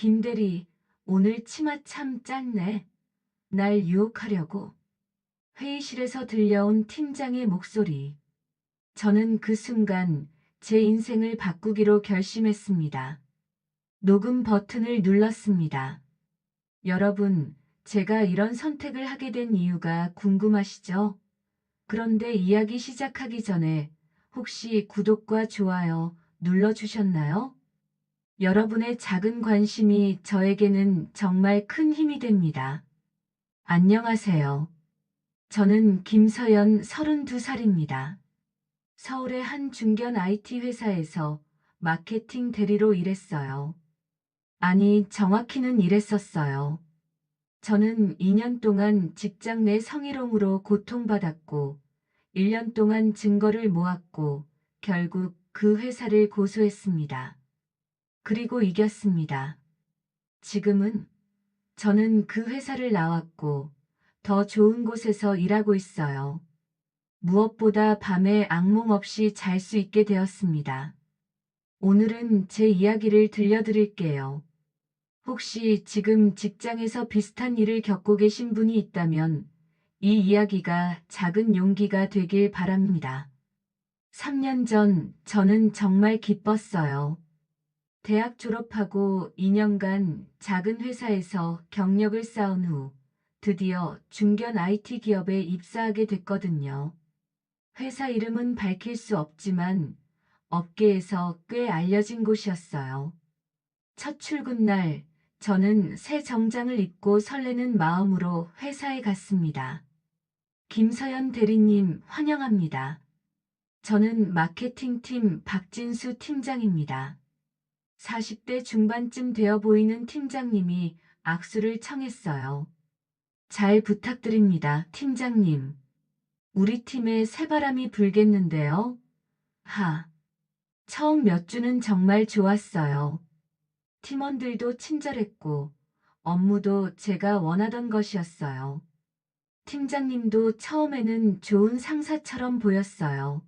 김대리, 오늘 치마 참 짰네. 날 유혹하려고. 회의실에서 들려온 팀장의 목소리. 저는 그 순간 제 인생을 바꾸기로 결심했습니다. 녹음 버튼을 눌렀습니다. 여러분, 제가 이런 선택을 하게 된 이유가 궁금하시죠? 그런데 이야기 시작하기 전에 혹시 구독과 좋아요 눌러주셨나요? 여러분의 작은 관심이 저에게는 정말 큰 힘이 됩니다. 안녕하세요. 저는 김서연 32살입니다. 서울의 한 중견 IT 회사에서 마케팅 대리로 일했어요. 아니, 정확히는 일했었어요. 저는 2년 동안 직장 내 성희롱으로 고통받았고, 1년 동안 증거를 모았고, 결국 그 회사를 고소했습니다. 그리고 이겼습니다. 지금은 저는 그 회사를 나왔고, 더 좋은 곳에서 일하고 있어요. 무엇보다 밤에 악몽 없이 잘 수 있게 되었습니다. 오늘은 제 이야기를 들려드릴게요. 혹시 지금 직장에서 비슷한 일을 겪고 계신 분이 있다면 이 이야기가 작은 용기가 되길 바랍니다. 3년 전 저는 정말 기뻤어요. 대학 졸업하고 2년간 작은 회사에서 경력을 쌓은 후 드디어 중견 IT 기업에 입사하게 됐거든요. 회사 이름은 밝힐 수 없지만 업계에서 꽤 알려진 곳이었어요. 첫 출근 날, 저는 새 정장을 입고 설레는 마음으로 회사에 갔습니다. 김서연 대리님 환영합니다. 저는 마케팅팀 박진수 팀장입니다. 40대 중반쯤 되어 보이는 팀장님이 악수를 청했어요. 잘 부탁드립니다, 팀장님. 우리 팀에 새바람이 불겠는데요. 하. 처음 몇 주는 정말 좋았어요. 팀원들도 친절했고, 업무도 제가 원하던 것이었어요. 팀장님도 처음에는 좋은 상사처럼 보였어요.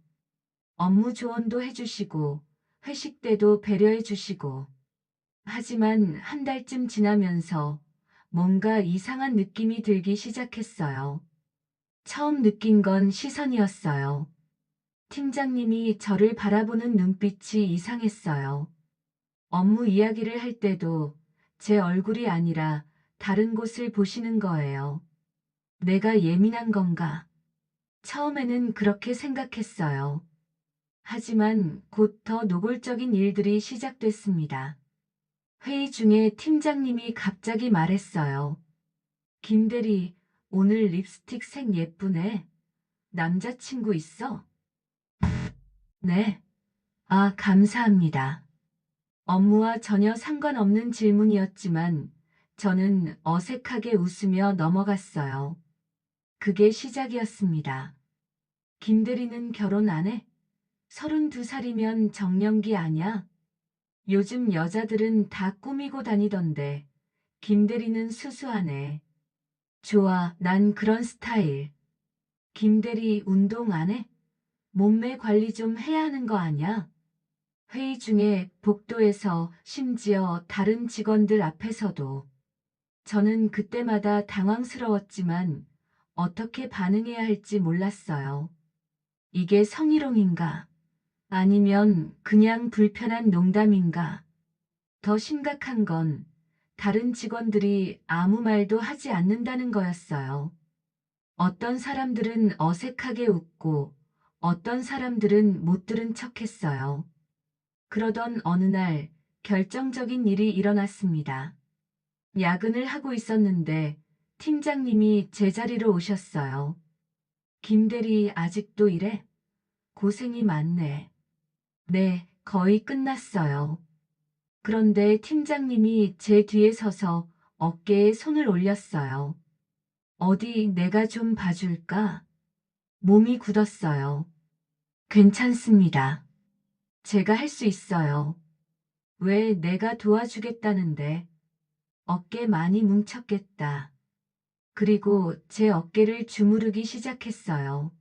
업무 조언도 해주시고, 회식 때도 배려해 주시고. 하지만 한 달쯤 지나면서 뭔가 이상한 느낌이 들기 시작했어요. 처음 느낀 건 시선이었어요. 팀장님이 저를 바라보는 눈빛이 이상했어요. 업무 이야기를 할 때도 제 얼굴이 아니라 다른 곳을 보시는 거예요. 내가 예민한 건가? 처음에는 그렇게 생각했어요. 하지만 곧 더 노골적인 일들이 시작됐습니다. 회의 중에 팀장님이 갑자기 말했어요. 김대리, 오늘 립스틱 색 예쁘네. 남자친구 있어? 네. 아, 감사합니다. 업무와 전혀 상관없는 질문이었지만 저는 어색하게 웃으며 넘어갔어요. 그게 시작이었습니다. 김대리는 결혼 안 해? 32살이면 정년기 아냐? 요즘 여자들은 다 꾸미고 다니던데 김대리는 수수하네. 좋아, 난 그런 스타일. 김대리 운동 안 해? 몸매 관리 좀 해야 하는 거 아냐? 회의 중에 복도에서 심지어 다른 직원들 앞에서도 저는 그때마다 당황스러웠지만 어떻게 반응해야 할지 몰랐어요. 이게 성희롱인가? 아니면 그냥 불편한 농담인가? 더 심각한 건 다른 직원들이 아무 말도 하지 않는다는 거였어요. 어떤 사람들은 어색하게 웃고 어떤 사람들은 못 들은 척했어요. 그러던 어느 날 결정적인 일이 일어났습니다. 야근을 하고 있었는데 팀장님이 제 자리로 오셨어요. 김 대리 아직도 이래? 고생이 많네. 네, 거의 끝났어요. 그런데 팀장님이 제 뒤에 서서 어깨에 손을 올렸어요. 어디 내가 좀 봐줄까? 몸이 굳었어요. 괜찮습니다. 제가 할 수 있어요. 왜 내가 도와주겠다는데? 어깨 많이 뭉쳤겠다. 그리고 제 어깨를 주무르기 시작했어요.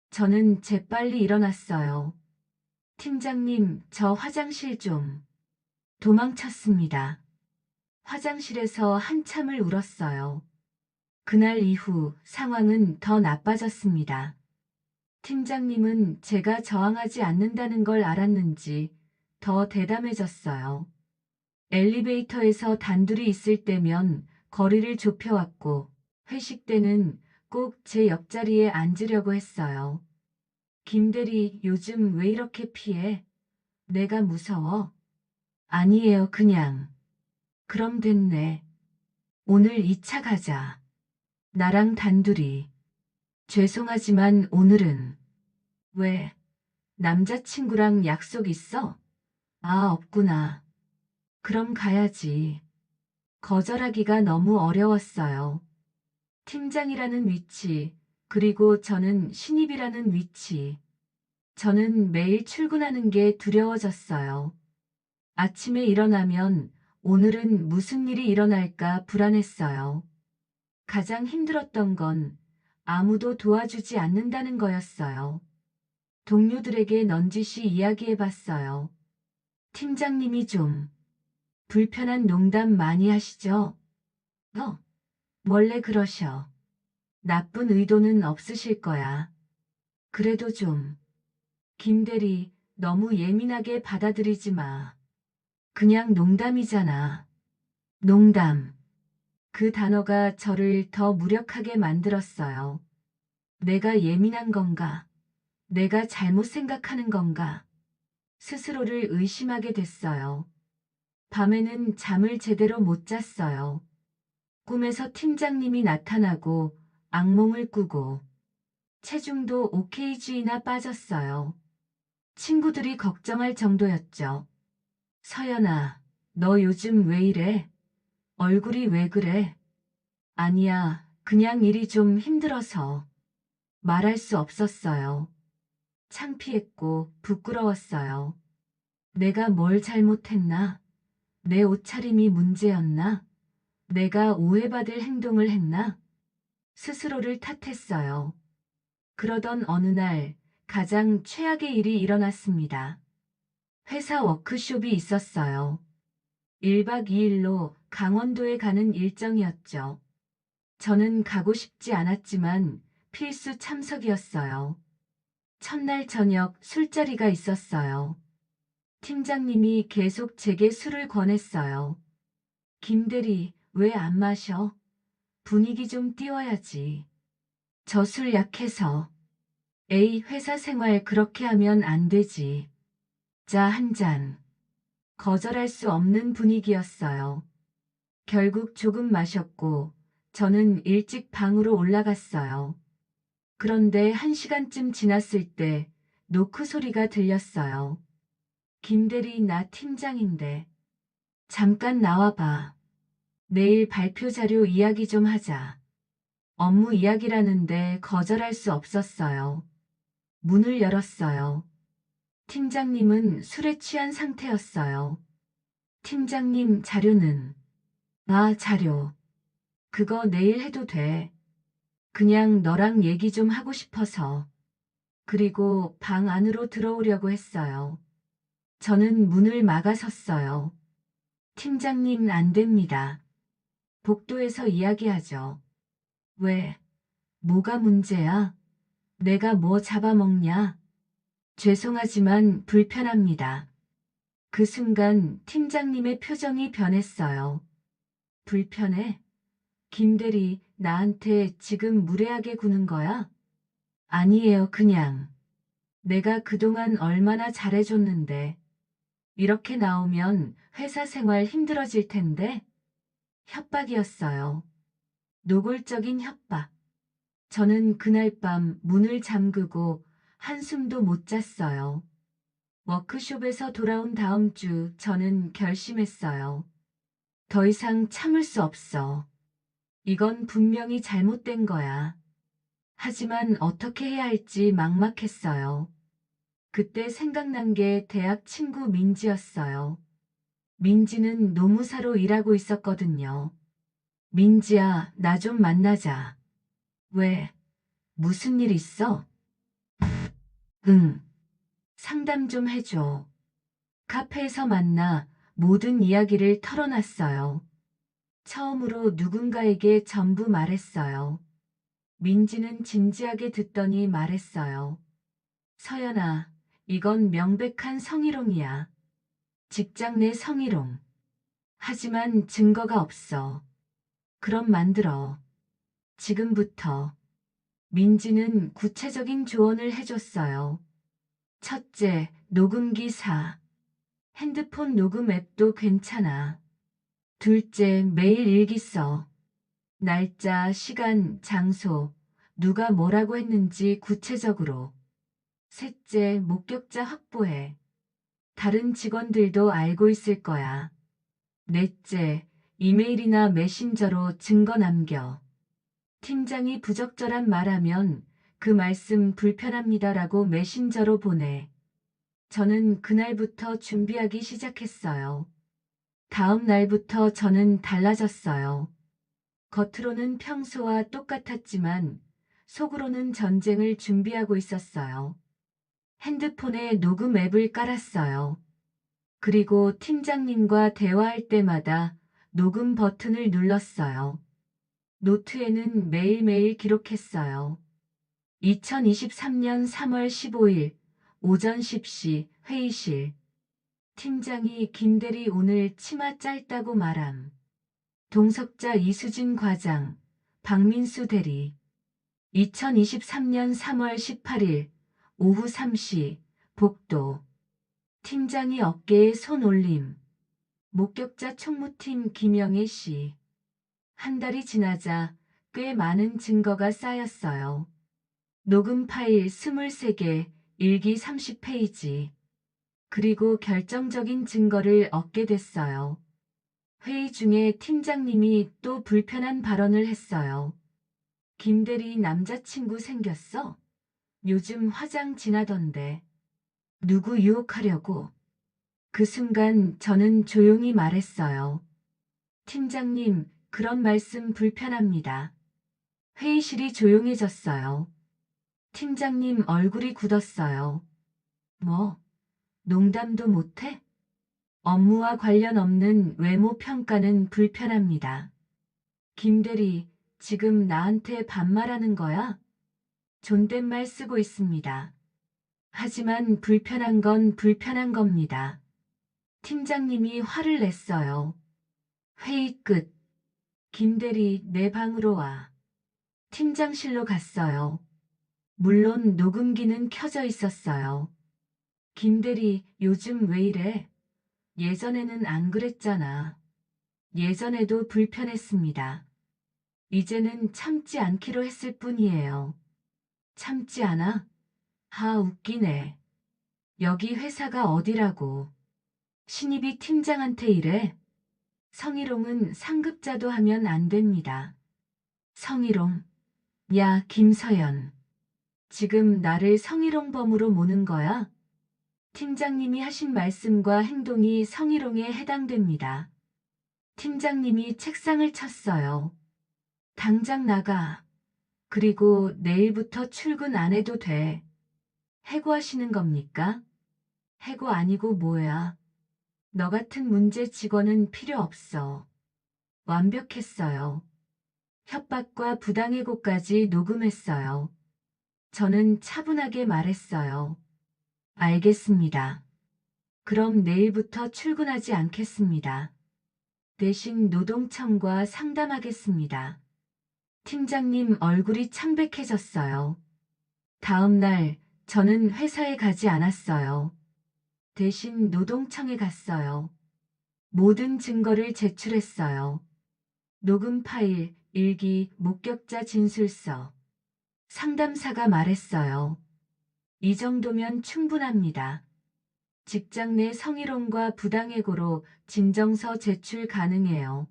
저는 재빨리 일어났어요. 팀장님, 저 화장실 좀. 도망쳤습니다. 화장실에서 한참을 울었어요. 그날 이후 상황은 더 나빠졌습니다. 팀장님은 제가 저항하지 않는다는 걸 알았는지 더 대담해졌어요. 엘리베이터에서 단둘이 있을 때면 거리를 좁혀왔고 회식 때는 꼭 제 옆자리에 앉으려고 했어요. 김대리, 요즘 왜 이렇게 피해? 내가 무서워? 아니에요, 그냥. 그럼 됐네. 오늘 2차 가자. 나랑 단둘이. 죄송하지만 오늘은. 왜? 남자친구랑 약속 있어? 아, 없구나. 그럼 가야지. 거절하기가 너무 어려웠어요. 팀장이라는 위치, 그리고 저는 신입이라는 위치. 저는 매일 출근하는 게 두려워졌어요. 아침에 일어나면 오늘은 무슨 일이 일어날까 불안했어요. 가장 힘들었던 건 아무도 도와주지 않는다는 거였어요. 동료들에게 넌지시 이야기해봤어요. 팀장님이 좀 불편한 농담 많이 하시죠? 원래 그러셔. 나쁜 의도는 없으실 거야. 그래도 좀. 김대리, 너무 예민하게 받아들이지 마. 그냥 농담이잖아. 농담. 그 단어가 저를 더 무력하게 만들었어요. 내가 예민한 건가? 내가 잘못 생각하는 건가? 스스로를 의심하게 됐어요. 밤에는 잠을 제대로 못 잤어요. 꿈에서 팀장님이 나타나고 악몽을 꾸고 체중도 OKG나 빠졌어요. 친구들이 걱정할 정도였죠. 서연아, 너 요즘 왜 이래? 얼굴이 왜 그래? 아니야, 그냥 일이 좀 힘들어서. 말할 수 없었어요. 창피했고 부끄러웠어요. 내가 뭘 잘못했나? 내 옷차림이 문제였나? 내가 오해받을 행동을 했나? 스스로를 탓했어요. 그러던 어느 날 가장 최악의 일이 일어났습니다. 회사 워크숍이 있었어요. 1박 2일로 강원도에 가는 일정이었죠. 저는 가고 싶지 않았지만 필수 참석이었어요. 첫날 저녁 술자리가 있었어요. 팀장님이 계속 제게 술을 권했어요. 김대리, 왜 안 마셔? 분위기 좀 띄워야지. 저 술 약해서. 에이, 회사 생활 그렇게 하면 안 되지. 자, 한 잔. 거절할 수 없는 분위기였어요. 결국 조금 마셨고 저는 일찍 방으로 올라갔어요. 그런데 1시간쯤 지났을 때 노크 소리가 들렸어요. 김대리, 나 팀장인데. 잠깐 나와봐. 내일 발표 자료 이야기 좀 하자. 업무 이야기라는데 거절할 수 없었어요. 문을 열었어요. 팀장님은 술에 취한 상태였어요. 팀장님, 자료는? 아, 자료. 그거 내일 해도 돼. 그냥 너랑 얘기 좀 하고 싶어서. 그리고 방 안으로 들어오려고 했어요. 저는 문을 막아섰어요. 팀장님, 안 됩니다. 복도에서 이야기하죠. 왜? 뭐가 문제야? 내가 뭐 잡아먹냐? 죄송하지만 불편합니다. 그 순간 팀장님의 표정이 변했어요. 불편해? 김대리, 나한테 지금 무례하게 구는 거야? 아니에요, 그냥. 내가 그동안 얼마나 잘해줬는데. 이렇게 나오면 회사 생활 힘들어질 텐데. 협박이었어요. 노골적인 협박. 저는 그날 밤 문을 잠그고 한숨도 못 잤어요. 워크숍에서 돌아온 다음 주 저는 결심했어요. 더 이상 참을 수 없어. 이건 분명히 잘못된 거야. 하지만 어떻게 해야 할지 막막했어요. 그때 생각난 게 대학 친구 민지였어요. 민지는 노무사로 일하고 있었거든요. 민지야, 나 좀 만나자. 왜? 무슨 일 있어? 응. 상담 좀 해줘. 카페에서 만나 모든 이야기를 털어놨어요. 처음으로 누군가에게 전부 말했어요. 민지는 진지하게 듣더니 말했어요. 서연아, 이건 명백한 성희롱이야. 직장 내 성희롱. 하지만 증거가 없어. 그럼 만들어. 지금부터. 민지는 구체적인 조언을 해줬어요. 첫째, 녹음기 사. 핸드폰 녹음 앱도 괜찮아. 둘째, 매일 일기 써. 날짜, 시간, 장소, 누가 뭐라고 했는지 구체적으로. 셋째, 목격자 확보해. 다른 직원들도 알고 있을 거야. 넷째, 이메일이나 메신저로 증거 남겨. 팀장이 부적절한 말하면 그 말씀 불편합니다라고 메신저로 보내. 저는 그날부터 준비하기 시작했어요. 다음 날부터 저는 달라졌어요. 겉으로는 평소와 똑같았지만 속으로는 전쟁을 준비하고 있었어요. 핸드폰에 녹음 앱을 깔았어요. 그리고 팀장님과 대화할 때마다 녹음 버튼을 눌렀어요. 노트에는 매일매일 기록했어요. 2023년 3월 15일 오전 10시 회의실. 팀장이 김대리 오늘 치마 짧다고 말함. 동석자 이수진 과장, 박민수 대리. 2023년 3월 18일 오후 3시 복도. 팀장이 어깨에 손 올림. 목격자 총무팀 김영애 씨. 한 달이 지나자 꽤 많은 증거가 쌓였어요. 녹음 파일 23개, 일기 30페이지. 그리고 결정적인 증거를 얻게 됐어요. 회의 중에 팀장님이 또 불편한 발언을 했어요. 김대리 남자친구 생겼어? 요즘 화장 진하던데. 누구 유혹하려고? 그 순간 저는 조용히 말했어요. 팀장님, 그런 말씀 불편합니다. 회의실이 조용해졌어요. 팀장님 얼굴이 굳었어요. 뭐, 농담도 못해? 업무와 관련 없는 외모 평가는 불편합니다. 김대리, 지금 나한테 반말하는 거야? 존댓말 쓰고 있습니다. 하지만 불편한 건 불편한 겁니다. 팀장님이 화를 냈어요. 회의 끝. 김대리, 내 방으로 와. 팀장실로 갔어요. 물론 녹음기는 켜져 있었어요. 김대리, 요즘 왜 이래? 예전에는 안 그랬잖아. 예전에도 불편했습니다. 이제는 참지 않기로 했을 뿐이에요. 참지 않아? 하, 웃기네. 여기 회사가 어디라고. 신입이 팀장한테 이래? 성희롱은 상급자도 하면 안 됩니다. 성희롱. 야, 김서연. 지금 나를 성희롱범으로 모는 거야? 팀장님이 하신 말씀과 행동이 성희롱에 해당됩니다. 팀장님이 책상을 쳤어요. 당장 나가. 그리고 내일부터 출근 안 해도 돼. 해고하시는 겁니까? 해고 아니고 뭐야. 너 같은 문제 직원은 필요 없어. 완벽했어요. 협박과 부당해고까지 녹음했어요. 저는 차분하게 말했어요. 알겠습니다. 그럼 내일부터 출근하지 않겠습니다. 대신 노동청과 상담하겠습니다. 팀장님 얼굴이 창백해졌어요. 다음 날 저는 회사에 가지 않았어요. 대신 노동청에 갔어요. 모든 증거를 제출했어요. 녹음 파일, 일기, 목격자 진술서. 상담사가 말했어요. 이 정도면 충분합니다. 직장 내 성희롱과 부당해고로 진정서 제출 가능해요.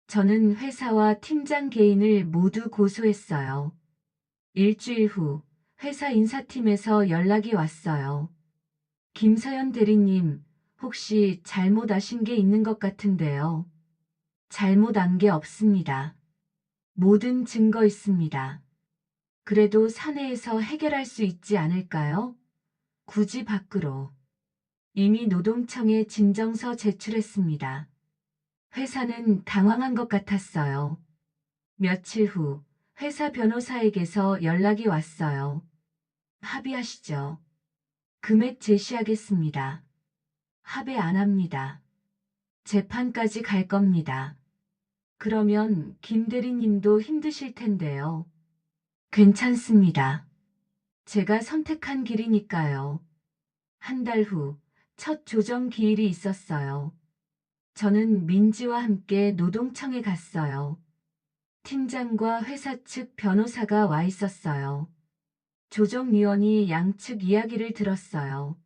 저는 회사와 팀장 개인을 모두 고소했어요. 일주일 후 회사 인사팀에서 연락이 왔어요. 김서연 대리님, 혹시 잘못 아신 게 있는 것 같은데요. 잘못 안 게 없습니다. 모든 증거 있습니다. 그래도 사내에서 해결할 수 있지 않을까요? 굳이 밖으로. 이미 노동청에 진정서 제출했습니다. 회사는 당황한 것 같았어요. 며칠 후 회사 변호사에게서 연락이 왔어요. 합의하시죠. 금액 제시하겠습니다. 합의 안 합니다. 재판까지 갈 겁니다. 그러면 김 대리님도 힘드실 텐데요. 괜찮습니다. 제가 선택한 길이니까요. 한 달 후 첫 조정 기일이 있었어요. 저는 민지와 함께 노동청에 갔어요. 팀장과 회사 측 변호사가 와 있었어요. 조정위원이 양측 이야기를 들었어요.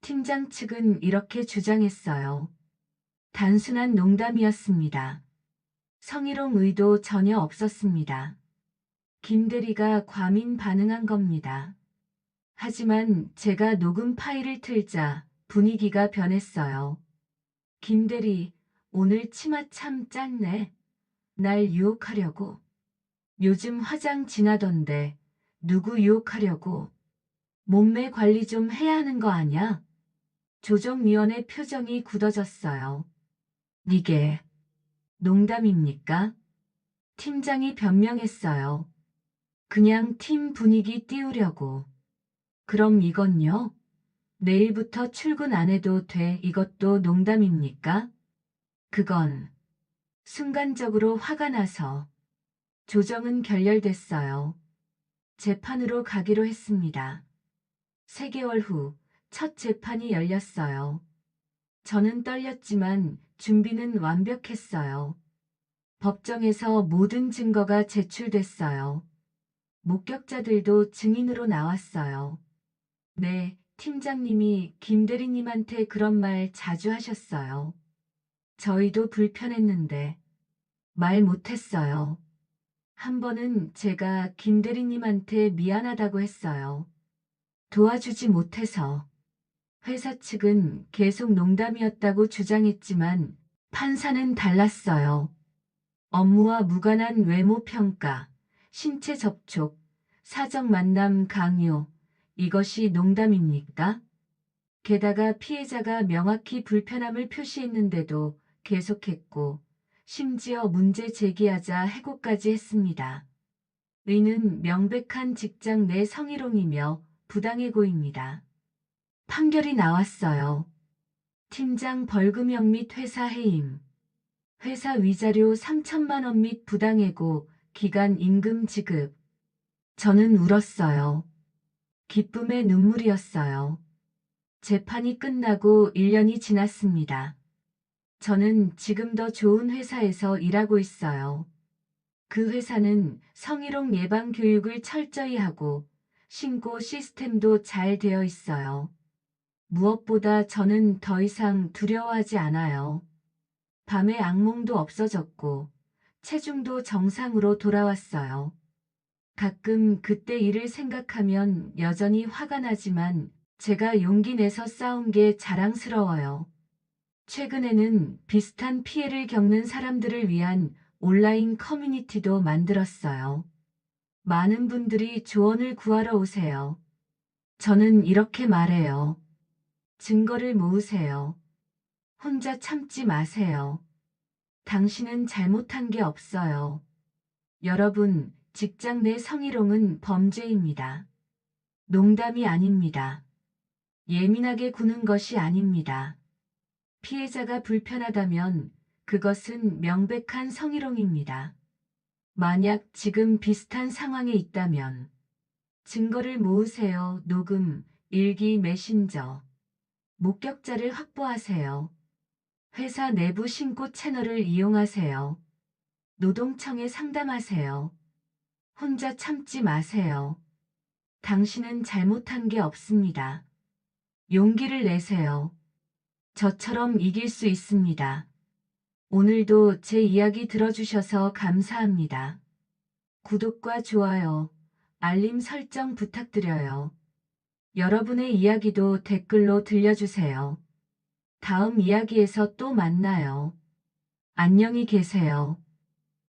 팀장 측은 이렇게 주장했어요. 단순한 농담이었습니다. 성희롱 의도 전혀 없었습니다. 김 대리가 과민 반응한 겁니다. 하지만 제가 녹음 파일을 틀자 분위기가 변했어요. 김 대리, 오늘 치마 참 짧네. 날 유혹하려고. 요즘 화장 진하던데 누구 유혹하려고. 몸매 관리 좀 해야 하는 거 아냐? 조정위원의 표정이 굳어졌어요. 이게 농담입니까? 팀장이 변명했어요. 그냥 팀 분위기 띄우려고. 그럼 이건요? 내일부터 출근 안 해도 돼. 이것도 농담입니까? 그건 순간적으로 화가 나서 조정은 결렬됐어요. 재판으로 가기로 했습니다. 3개월 후 첫 재판이 열렸어요. 저는 떨렸지만 준비는 완벽했어요. 법정에서 모든 증거가 제출됐어요. 목격자들도 증인으로 나왔어요. 네, 팀장님이 김 대리님한테 그런 말 자주 하셨어요. 저희도 불편했는데 말 못했어요. 한 번은 제가 김 대리님한테 미안하다고 했어요. 도와주지 못해서. 회사 측은 계속 농담이었다고 주장했지만 판사는 달랐어요. 업무와 무관한 외모 평가, 신체 접촉, 사적 만남 강요, 이것이 농담입니까? 게다가 피해자가 명확히 불편함을 표시했는데도 계속했고, 심지어 문제 제기하자 해고까지 했습니다. 의는 명백한 직장 내 성희롱이며 부당해고입니다. 판결이 나왔어요. 팀장 벌금형 및 회사 해임, 회사 위자료 3천만 원 및 부당해고, 기간 임금 지급. 저는 울었어요. 기쁨의 눈물이었어요. 재판이 끝나고 1년이 지났습니다. 저는 지금 더 좋은 회사에서 일하고 있어요. 그 회사는 성희롱 예방 교육을 철저히 하고 신고 시스템도 잘 되어 있어요. 무엇보다 저는 더 이상 두려워하지 않아요. 밤에 악몽도 없어졌고 체중도 정상으로 돌아왔어요. 가끔 그때 일을 생각하면 여전히 화가 나지만 제가 용기 내서 싸운 게 자랑스러워요. 최근에는 비슷한 피해를 겪는 사람들을 위한 온라인 커뮤니티도 만들었어요. 많은 분들이 조언을 구하러 오세요. 저는 이렇게 말해요. 증거를 모으세요. 혼자 참지 마세요. 당신은 잘못한 게 없어요. 여러분, 직장 내 성희롱은 범죄입니다. 농담이 아닙니다. 예민하게 구는 것이 아닙니다. 피해자가 불편하다면 그것은 명백한 성희롱입니다. 만약 지금 비슷한 상황에 있다면 증거를 모으세요. 녹음, 일기, 메신저. 목격자를 확보하세요. 회사 내부 신고 채널을 이용하세요. 노동청에 상담하세요. 혼자 참지 마세요. 당신은 잘못한 게 없습니다. 용기를 내세요. 저처럼 이길 수 있습니다. 오늘도 제 이야기 들어주셔서 감사합니다. 구독과 좋아요, 알림 설정 부탁드려요. 여러분의 이야기도 댓글로 들려주세요. 다음 이야기에서 또 만나요. 안녕히 계세요.